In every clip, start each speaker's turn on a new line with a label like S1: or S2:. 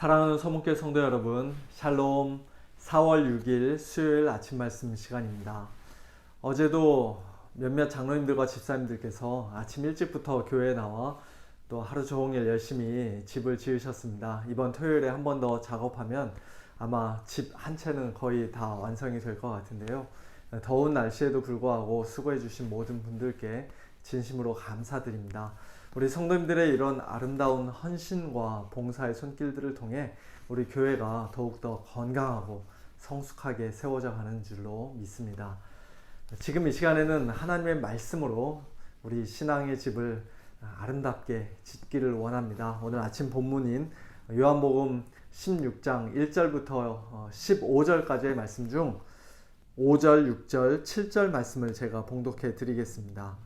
S1: 사랑하는 서문교회 성도 여러분, 샬롬. 4월 6일 수요일 아침 말씀 시간입니다. 어제도 몇몇 장로님들과 집사님들께서 아침 일찍부터 교회에 나와 또 하루 종일 열심히 집을 지으셨습니다. 이번 토요일에 한 번 더 작업하면 아마 집 한 채는 거의 다 완성이 될 것 같은데요. 더운 날씨에도 불구하고 수고해 주신 모든 분들께 진심으로 감사드립니다. 우리 성도님들의 이런 아름다운 헌신과 봉사의 손길들을 통해 우리 교회가 더욱더 건강하고 성숙하게 세워져 가는 줄로 믿습니다. 지금 이 시간에는 하나님의 말씀으로 우리 신앙의 집을 아름답게 짓기를 원합니다. 오늘 아침 본문인 요한복음 16장 1절부터 15절까지의 말씀 중 5절, 6절, 7절 말씀을 제가 봉독해 드리겠습니다.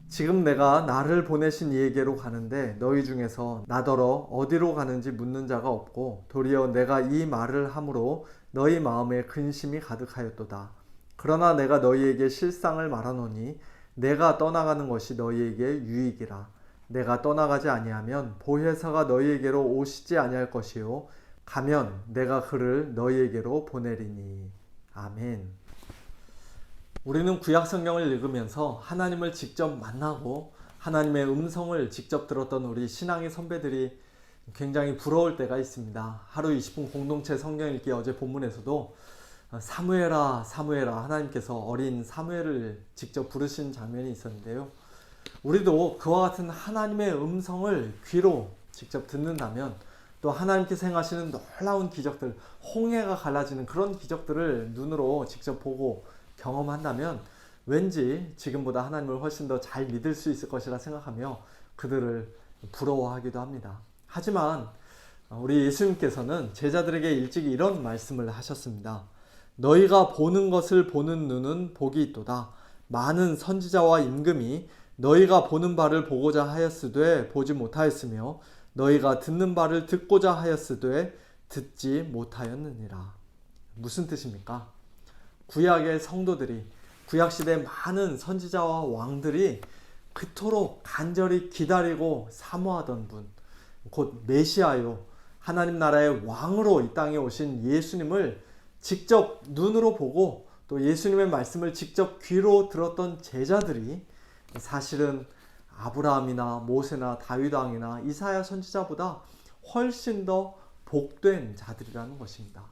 S1: 지금 내가 나를 보내신 이에게로 가는데 너희 중에서 나더러 어디로 가는지 묻는 자가 없고 도리어 내가 이 말을 함으로 너희 마음에 근심이 가득하였도다. 그러나 내가 너희에게 실상을 말하노니 내가 떠나가는 것이 너희에게 유익이라. 내가 떠나가지 아니하면 보혜사가 너희에게로 오시지 아니할 것이요 가면 내가 그를 너희에게로 보내리니. 아멘. 우리는 구약 성경을 읽으면서 하나님을 직접 만나고 하나님의 음성을 직접 들었던 우리 신앙의 선배들이 굉장히 부러울 때가 있습니다. 하루 20분 공동체 성경 읽기 어제 본문에서도 사무엘아 사무엘아 하나님께서 어린 사무엘을 직접 부르신 장면이 있었는데요. 우리도 그와 같은 하나님의 음성을 귀로 직접 듣는다면 또 하나님께서 행하시는 놀라운 기적들, 홍해가 갈라지는 그런 기적들을 눈으로 직접 보고 경험한다면 왠지 지금보다 하나님을 훨씬 더 잘 믿을 수 있을 것이라 생각하며 그들을 부러워하기도 합니다. 하지만 우리 예수님께서는 제자들에게 일찍 이런 말씀을 하셨습니다. 너희가 보는 것을 보는 눈은 복이 있도다. 많은 선지자와 임금이 너희가 보는 바를 보고자 하였으되 보지 못하였으며 너희가 듣는 바를 듣고자 하였으되 듣지 못하였느니라. 무슨 뜻입니까? 구약의 성도들이, 구약시대의 많은 선지자와 왕들이 그토록 간절히 기다리고 사모하던 분, 곧 메시아요, 하나님 나라의 왕으로 이 땅에 오신 예수님을 직접 눈으로 보고 또 예수님의 말씀을 직접 귀로 들었던 제자들이 사실은 아브라함이나 모세나 다윗 왕이나 이사야 선지자보다 훨씬 더 복된 자들이라는 것입니다.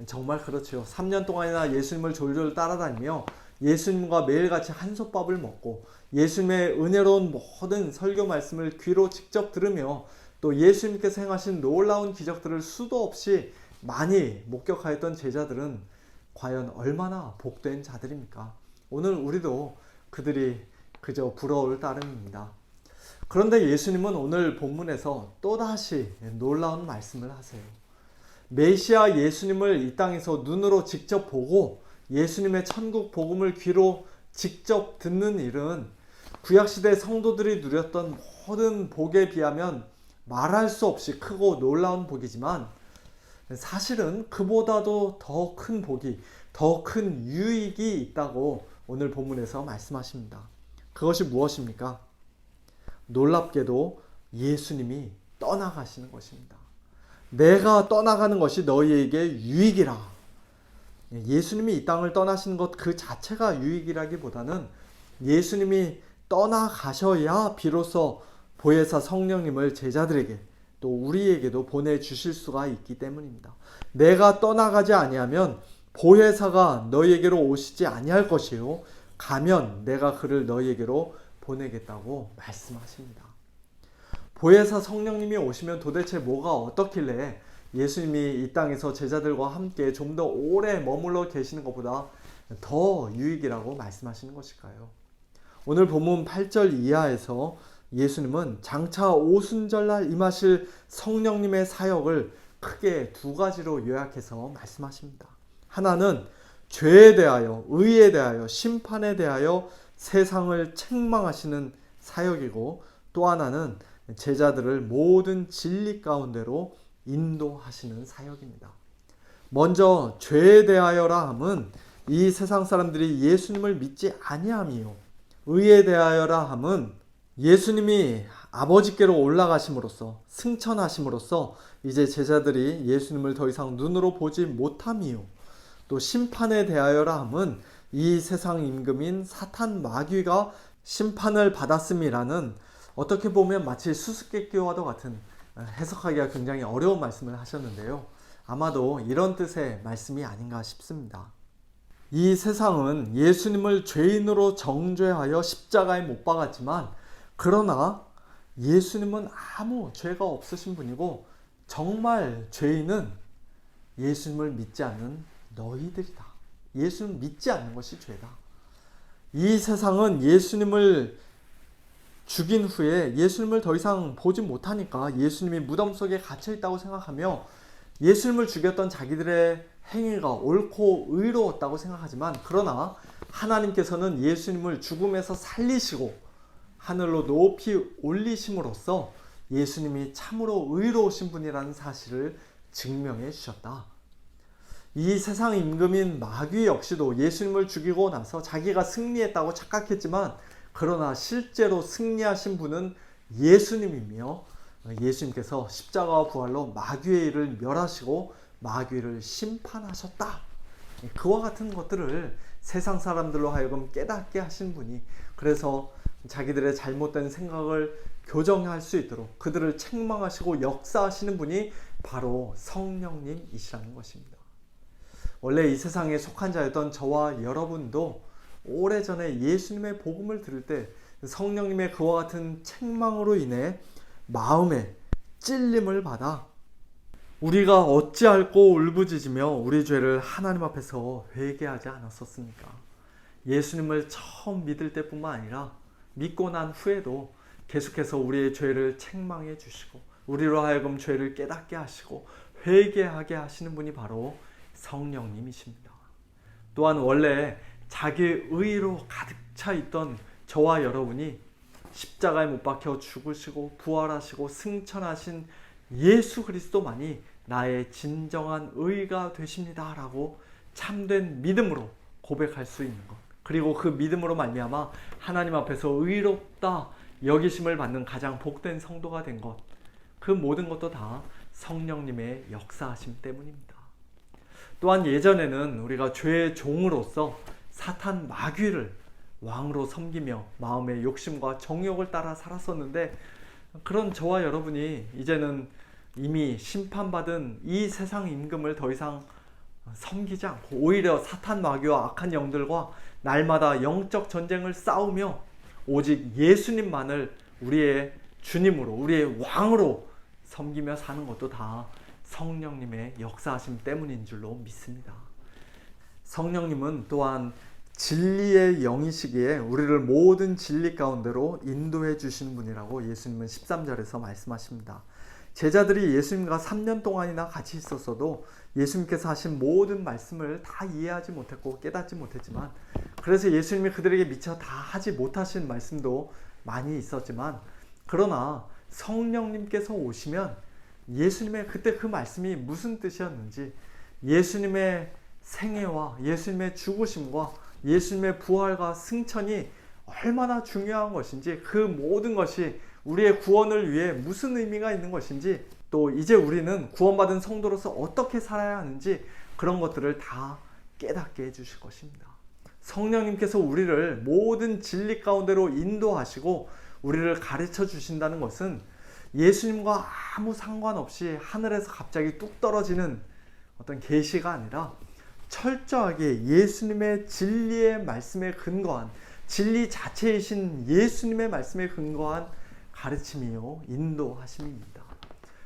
S1: 정말 그렇죠. 3년 동안이나 예수님을 졸졸 따라다니며 예수님과 매일같이 한솥밥을 먹고 예수님의 은혜로운 모든 설교 말씀을 귀로 직접 들으며 또 예수님께서 행하신 놀라운 기적들을 수도 없이 많이 목격하였던 제자들은 과연 얼마나 복된 자들입니까? 오늘 우리도 그들이 그저 부러울 따름입니다. 그런데 예수님은 오늘 본문에서 또다시 놀라운 말씀을 하세요. 메시아 예수님을 이 땅에서 눈으로 직접 보고 예수님의 천국 복음을 귀로 직접 듣는 일은 구약시대 성도들이 누렸던 모든 복에 비하면 말할 수 없이 크고 놀라운 복이지만 사실은 그보다도 더 큰 복이, 더 큰 유익이 있다고 오늘 본문에서 말씀하십니다. 그것이 무엇입니까? 놀랍게도 예수님이 떠나가시는 것입니다. 내가 떠나가는 것이 너희에게 유익이라. 예수님이 이 땅을 떠나시는 것 그 자체가 유익이라기보다는 예수님이 떠나가셔야 비로소 보혜사 성령님을 제자들에게 또 우리에게도 보내주실 수가 있기 때문입니다. 내가 떠나가지 아니하면 보혜사가 너희에게로 오시지 아니할 것이요 가면 내가 그를 너희에게로 보내겠다고 말씀하십니다. 보혜사 성령님이 오시면 도대체 뭐가 어떻길래 예수님이 이 땅에서 제자들과 함께 좀 더 오래 머물러 계시는 것보다 더 유익이라고 말씀하시는 것일까요? 오늘 본문 8절 이하에서 예수님은 장차 오순절날 임하실 성령님의 사역을 크게 두 가지로 요약해서 말씀하십니다. 하나는 죄에 대하여, 의에 대하여, 심판에 대하여 세상을 책망하시는 사역이고 또 하나는 제자들을 모든 진리 가운데로 인도하시는 사역입니다. 먼저 죄에 대하여라 함은 이 세상 사람들이 예수님을 믿지 아니함이요 의에 대하여라 함은 예수님이 아버지께로 올라가심으로써 승천하심으로써 이제 제자들이 예수님을 더 이상 눈으로 보지 못함이요 또 심판에 대하여라 함은 이 세상 임금인 사탄 마귀가 심판을 받았음이라는 어떻게 보면 마치 수수께끼와도 같은 해석하기가 굉장히 어려운 말씀을 하셨는데요. 아마도 이런 뜻의 말씀이 아닌가 싶습니다. 이 세상은 예수님을 죄인으로 정죄하여 십자가에 못 박았지만 그러나 예수님은 아무 죄가 없으신 분이고 정말 죄인은 예수님을 믿지 않는 너희들이다. 예수님을 믿지 않는 것이 죄다. 이 세상은 예수님을 죽인 후에 예수님을 더 이상 보지 못하니까 예수님이 무덤 속에 갇혀 있다고 생각하며 예수님을 죽였던 자기들의 행위가 옳고 의로웠다고 생각하지만 그러나 하나님께서는 예수님을 죽음에서 살리시고 하늘로 높이 올리심으로써 예수님이 참으로 의로우신 분이라는 사실을 증명해 주셨다. 이 세상 임금인 마귀 역시도 예수님을 죽이고 나서 자기가 승리했다고 착각했지만 그러나 실제로 승리하신 분은 예수님이며 예수님께서 십자가와 부활로 마귀의 일을 멸하시고 마귀를 심판하셨다. 그와 같은 것들을 세상 사람들로 하여금 깨닫게 하신 분이 그래서 자기들의 잘못된 생각을 교정할 수 있도록 그들을 책망하시고 역사하시는 분이 바로 성령님이시라는 것입니다. 원래 이 세상에 속한 자였던 저와 여러분도 오래전에 예수님의 복음을 들을 때 성령님의 그와 같은 책망으로 인해 마음에 찔림을 받아 우리가 어찌할꼬 울부짖으며 우리 죄를 하나님 앞에서 회개하지 않았었습니까? 예수님을 처음 믿을 때뿐만 아니라 믿고 난 후에도 계속해서 우리의 죄를 책망해 주시고 우리로 하여금 죄를 깨닫게 하시고 회개하게 하시는 분이 바로 성령님이십니다. 또한 원래 자기 의로 가득 차 있던 저와 여러분이 십자가에 못 박혀 죽으시고 부활하시고 승천하신 예수 그리스도만이 나의 진정한 의가 되십니다 라고 참된 믿음으로 고백할 수 있는 것, 그리고 그 믿음으로 말미암아 하나님 앞에서 의롭다 여기심을 받는 가장 복된 성도가 된 것, 그 모든 것도 다 성령님의 역사하심 때문입니다. 또한 예전에는 우리가 죄의 종으로서 사탄 마귀를 왕으로 섬기며 마음의 욕심과 정욕을 따라 살았었는데 그런 저와 여러분이 이제는 이미 심판받은 이 세상 임금을 더 이상 섬기지 않고 오히려 사탄 마귀와 악한 영들과 날마다 영적 전쟁을 싸우며 오직 예수님만을 우리의 주님으로 우리의 왕으로 섬기며 사는 것도 다 성령님의 역사하심 때문인 줄로 믿습니다. 성령님은 또한 진리의 영이시기에 우리를 모든 진리 가운데로 인도해 주시는 분이라고 예수님은 13절에서 말씀하십니다. 제자들이 예수님과 3년 동안이나 같이 있었어도 예수님께서 하신 모든 말씀을 다 이해하지 못했고 깨닫지 못했지만 그래서 예수님이 그들에게 미처 다 하지 못하신 말씀도 많이 있었지만 그러나 성령님께서 오시면 예수님의 그때 그 말씀이 무슨 뜻이었는지 예수님의 생애와 예수님의 죽으심과 예수님의 부활과 승천이 얼마나 중요한 것인지 그 모든 것이 우리의 구원을 위해 무슨 의미가 있는 것인지 또 이제 우리는 구원받은 성도로서 어떻게 살아야 하는지 그런 것들을 다 깨닫게 해주실 것입니다. 성령님께서 우리를 모든 진리 가운데로 인도하시고 우리를 가르쳐 주신다는 것은 예수님과 아무 상관없이 하늘에서 갑자기 뚝 떨어지는 어떤 계시가 아니라 철저하게 예수님의 진리의 말씀에 근거한 진리 자체이신 예수님의 말씀에 근거한 가르침이요 인도하심입니다.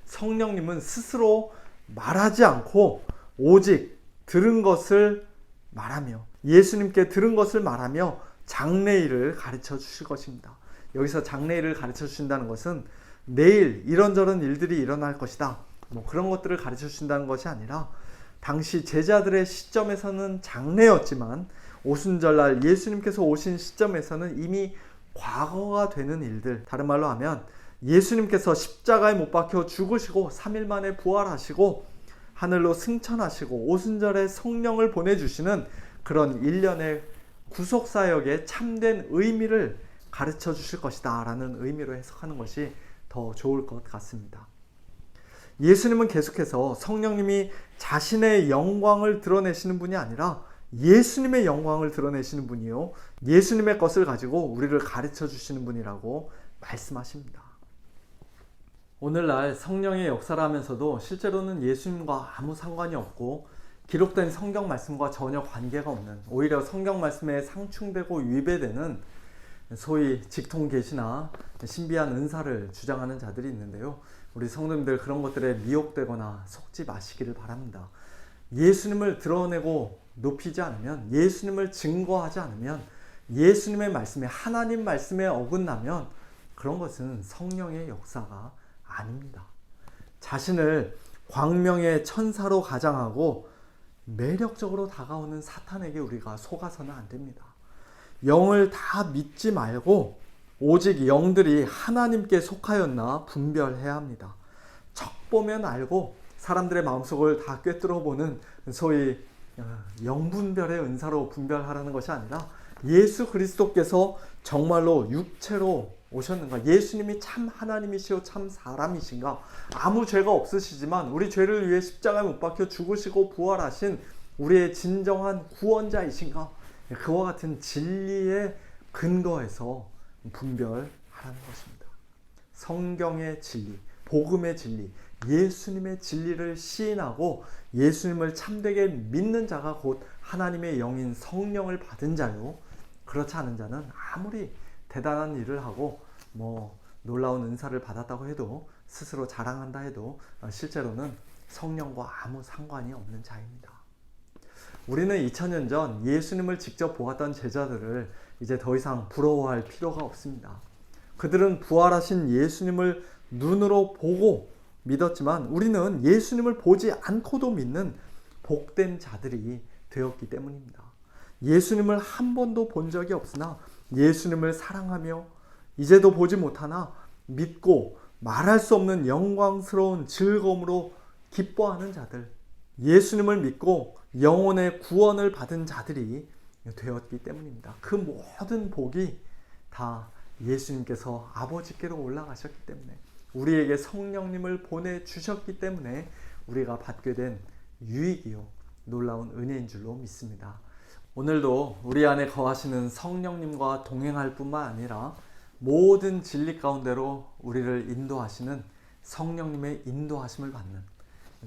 S1: 성령님은 스스로 말하지 않고 오직 들은 것을 말하며 예수님께 들은 것을 말하며 장래일을 가르쳐 주실 것입니다. 여기서 장래일을 가르쳐 주신다는 것은 내일 이런저런 일들이 일어날 것이다 뭐 그런 것들을 가르쳐 주신다는 것이 아니라 당시 제자들의 시점에서는 장래였지만 오순절날 예수님께서 오신 시점에서는 이미 과거가 되는 일들, 다른 말로 하면 예수님께서 십자가에 못 박혀 죽으시고 3일 만에 부활하시고 하늘로 승천하시고 오순절에 성령을 보내주시는 그런 일련의 구속사역의 참된 의미를 가르쳐 주실 것이다 라는 의미로 해석하는 것이 더 좋을 것 같습니다. 예수님은 계속해서 성령님이 자신의 영광을 드러내시는 분이 아니라 예수님의 영광을 드러내시는 분이요, 예수님의 것을 가지고 우리를 가르쳐 주시는 분이라고 말씀하십니다. 오늘날 성령의 역사를 하면서도 실제로는 예수님과 아무 상관이 없고 기록된 성경 말씀과 전혀 관계가 없는, 오히려 성경 말씀에 상충되고 위배되는 소위 직통 계시나 신비한 은사를 주장하는 자들이 있는데요, 우리 성도님들 그런 것들에 미혹되거나 속지 마시기를 바랍니다. 예수님을 드러내고 높이지 않으면, 예수님을 증거하지 않으면, 예수님의 말씀에, 하나님 말씀에 어긋나면 그런 것은 성령의 역사가 아닙니다. 자신을 광명의 천사로 가장하고 매력적으로 다가오는 사탄에게 우리가 속아서는 안 됩니다. 영을 다 믿지 말고 오직 영들이 하나님께 속하였나 분별해야 합니다. 척 보면 알고 사람들의 마음속을 다 꿰뚫어 보는 소위 영분별의 은사로 분별하라는 것이 아니라 예수 그리스도께서 정말로 육체로 오셨는가, 예수님이 참 하나님이시오 참 사람이신가, 아무 죄가 없으시지만 우리 죄를 위해 십자가에 못 박혀 죽으시고 부활하신 우리의 진정한 구원자이신가, 그와 같은 진리의 근거에서 분별하라는 것입니다. 성경의 진리, 복음의 진리, 예수님의 진리를 시인하고 예수님을 참되게 믿는 자가 곧 하나님의 영인 성령을 받은 자요, 그렇지 않은 자는 아무리 대단한 일을 하고 놀라운 은사를 받았다고 해도, 스스로 자랑한다 해도 실제로는 성령과 아무 상관이 없는 자입니다. 우리는 2000년 전 예수님을 직접 보았던 제자들을 이제 더 이상 부러워할 필요가 없습니다. 그들은 부활하신 예수님을 눈으로 보고 믿었지만 우리는 예수님을 보지 않고도 믿는 복된 자들이 되었기 때문입니다. 예수님을 한 번도 본 적이 없으나 예수님을 사랑하며 이제도 보지 못하나 믿고 말할 수 없는 영광스러운 즐거움으로 기뻐하는 자들, 예수님을 믿고 영혼의 구원을 받은 자들이 되었기 때문입니다. 그 모든 복이 다 예수님께서 아버지께로 올라가셨기 때문에, 우리에게 성령님을 보내주셨기 때문에 우리가 받게 된 유익이요 놀라운 은혜인 줄로 믿습니다. 오늘도 우리 안에 거하시는 성령님과 동행할 뿐만 아니라 모든 진리 가운데로 우리를 인도하시는 성령님의 인도하심을 받는,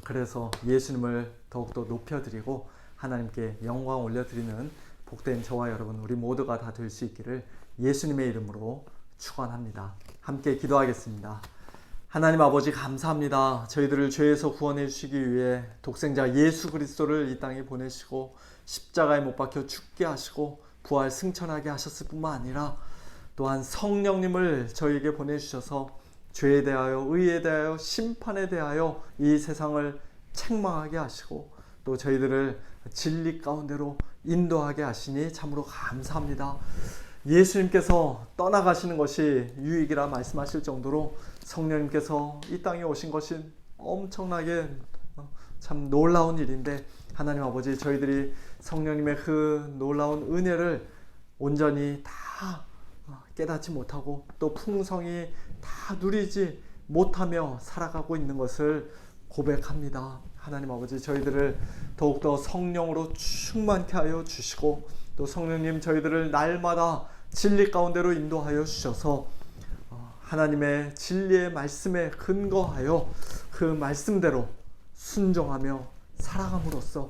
S1: 그래서 예수님을 더욱더 높여드리고 하나님께 영광 올려드리는 복된 저와 여러분 우리 모두가 다 될 수 있기를 예수님의 이름으로 축원합니다. 함께 기도하겠습니다. 하나님 아버지 감사합니다. 저희들을 죄에서 구원해 주시기 위해 독생자 예수 그리스도를 이 땅에 보내시고 십자가에 못 박혀 죽게 하시고 부활 승천하게 하셨을 뿐만 아니라 또한 성령님을 저희에게 보내주셔서 죄에 대하여, 의에 대하여, 심판에 대하여 이 세상을 책망하게 하시고 또 저희들을 진리 가운데로 인도하게 하시니 참으로 감사합니다. 예수님께서 떠나가시는 것이 유익이라 말씀하실 정도로 성령님께서 이 땅에 오신 것이 엄청나게 참 놀라운 일인데, 하나님 아버지 저희들이 성령님의 그 놀라운 은혜를 온전히 다 깨닫지 못하고 또 풍성히 다 누리지 못하며 살아가고 있는 것을 고백합니다. 하나님 아버지 저희들을 더욱더 성령으로 충만케 하여 주시고 또 성령님 저희들을 날마다 진리 가운데로 인도하여 주셔서 하나님의 진리의 말씀에 근거하여 그 말씀대로 순종하며 살아감으로써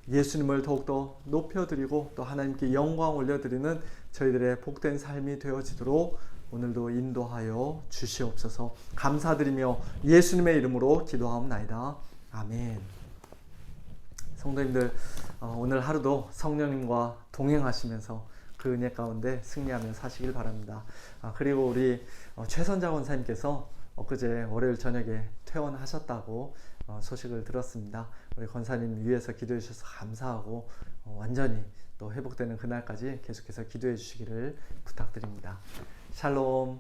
S1: 예수님을 더욱더 높여드리고 또 하나님께 영광 올려드리는 저희들의 복된 삶이 되어지도록 오늘도 인도하여 주시옵소서. 감사드리며 예수님의 이름으로 기도하옵나이다. 아멘. 성도님들 오늘 하루도 성령님과 동행하시면서 그 은혜 가운데 승리하며 사시길 바랍니다. 그리고 우리 최선자 권사님께서 엊그제 월요일 저녁에 퇴원하셨다고 소식을 들었습니다. 우리 권사님 위해서 기도해 주셔서 감사하고 완전히 또 회복되는 그날까지 계속해서 기도해 주시기를 부탁드립니다. 샬롬.